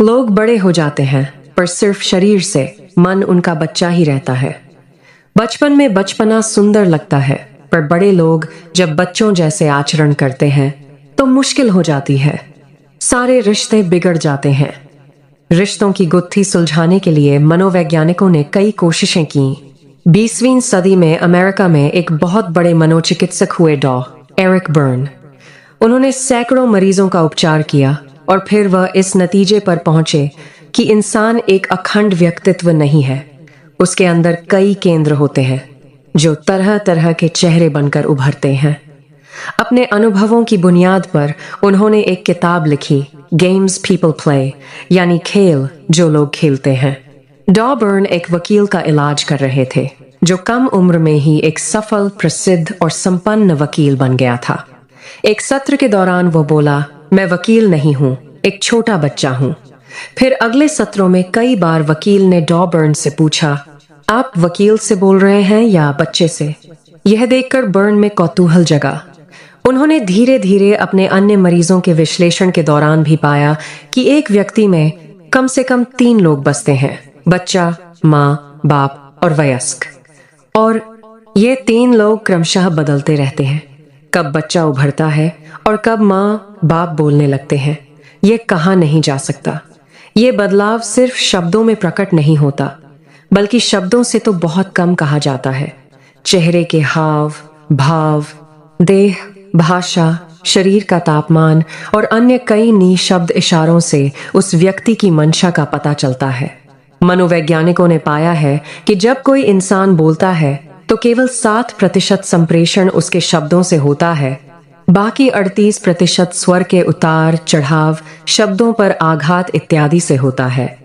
लोग बड़े हो जाते हैं पर सिर्फ शरीर से, मन उनका बच्चा ही रहता है। बचपन में बचपना सुंदर लगता है, पर बड़े लोग जब बच्चों जैसे आचरण करते हैं तो मुश्किल हो जाती है। सारे रिश्ते बिगड़ जाते हैं। रिश्तों की गुत्थी सुलझाने के लिए मनोवैज्ञानिकों ने कई कोशिशें की। 20वीं सदी में अमेरिका में एक बहुत बड़े मनोचिकित्सक हुए डॉ. Eric Berne. उन्होंने सैकड़ों मरीजों का उपचार किया और फिर वह इस नतीजे पर पहुंचे कि इंसान एक अखंड व्यक्तित्व नहीं है। उसके अंदर कई केंद्र होते हैं जो तरह तरह के चेहरे बनकर उभरते हैं। अपने अनुभवों की बुनियाद पर उन्होंने एक किताब लिखी, गेम्स पीपल प्ले, यानी खेल जो लोग खेलते हैं। डॉ. बर्न एक वकील का इलाज कर रहे थे जो कम उम्र में ही एक सफल, प्रसिद्ध और संपन्न वकील बन गया था। एक सत्र के दौरान वो बोला, मैं वकील नहीं हूं, एक छोटा बच्चा हूं। फिर अगले सत्रों में कई बार वकील ने डॉ. बर्न से पूछा, आप वकील से बोल रहे हैं या बच्चे से? यह देखकर बर्न में कौतूहल जगा। उन्होंने धीरे धीरे अपने अन्य मरीजों के विश्लेषण के दौरान भी पाया कि एक व्यक्ति में कम से कम 3 लोग बसते हैं, बच्चा, माँ, बाप और वयस्क। और ये 3 लोग क्रमशः बदलते रहते हैं। कब बच्चा उभरता है और कब माँ बाप बोलने लगते हैं, ये कहा नहीं जा सकता। ये बदलाव सिर्फ शब्दों में प्रकट नहीं होता, बल्कि शब्दों से तो बहुत कम कहा जाता है। चेहरे के हाव भाव, देह भाषा, शरीर का तापमान और अन्य कई निःशब्द इशारों से उस व्यक्ति की मंशा का पता चलता है। मनोवैज्ञानिकों ने पाया है कि जब कोई इंसान बोलता है तो केवल 7% संप्रेषण उसके शब्दों से होता है। बाकी 38% स्वर के उतार चढ़ाव, शब्दों पर आघात इत्यादि से होता है।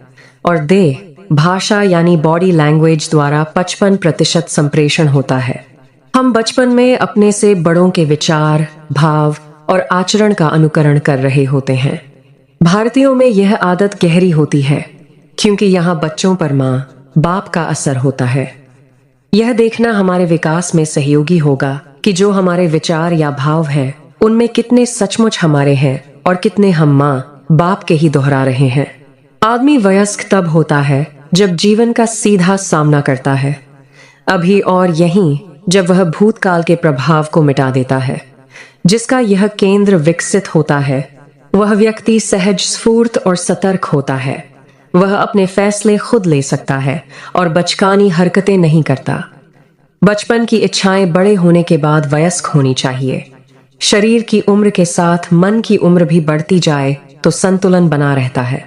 और देह भाषा यानी बॉडी लैंग्वेज द्वारा 55% संप्रेषण होता है। हम बचपन में अपने से बड़ों के विचार, भाव और आचरण का अनुकरण कर रहे होते हैं। भारतीयों में यह आदत गहरी होती है क्योंकि यहाँ बच्चों पर माँ बाप का असर होता है। यह देखना हमारे विकास में सहयोगी होगा कि जो हमारे विचार या भाव हैं उनमें कितने सचमुच हमारे हैं और कितने हम माँ बाप के ही दोहरा रहे हैं। आदमी वयस्क तब होता है जब जीवन का सीधा सामना करता है, अभी और यहीं जब वह भूतकाल के प्रभाव को मिटा देता है। जिसका यह केंद्र विकसित होता है वह व्यक्ति सहज, स्फूर्त और सतर्क होता है। वह अपने फैसले खुद ले सकता है और बचकानी हरकतें नहीं करता। बचपन की इच्छाएं बड़े होने के बाद वयस्क होनी चाहिए। शरीर की उम्र के साथ मन की उम्र भी बढ़ती जाए तो संतुलन बना रहता है।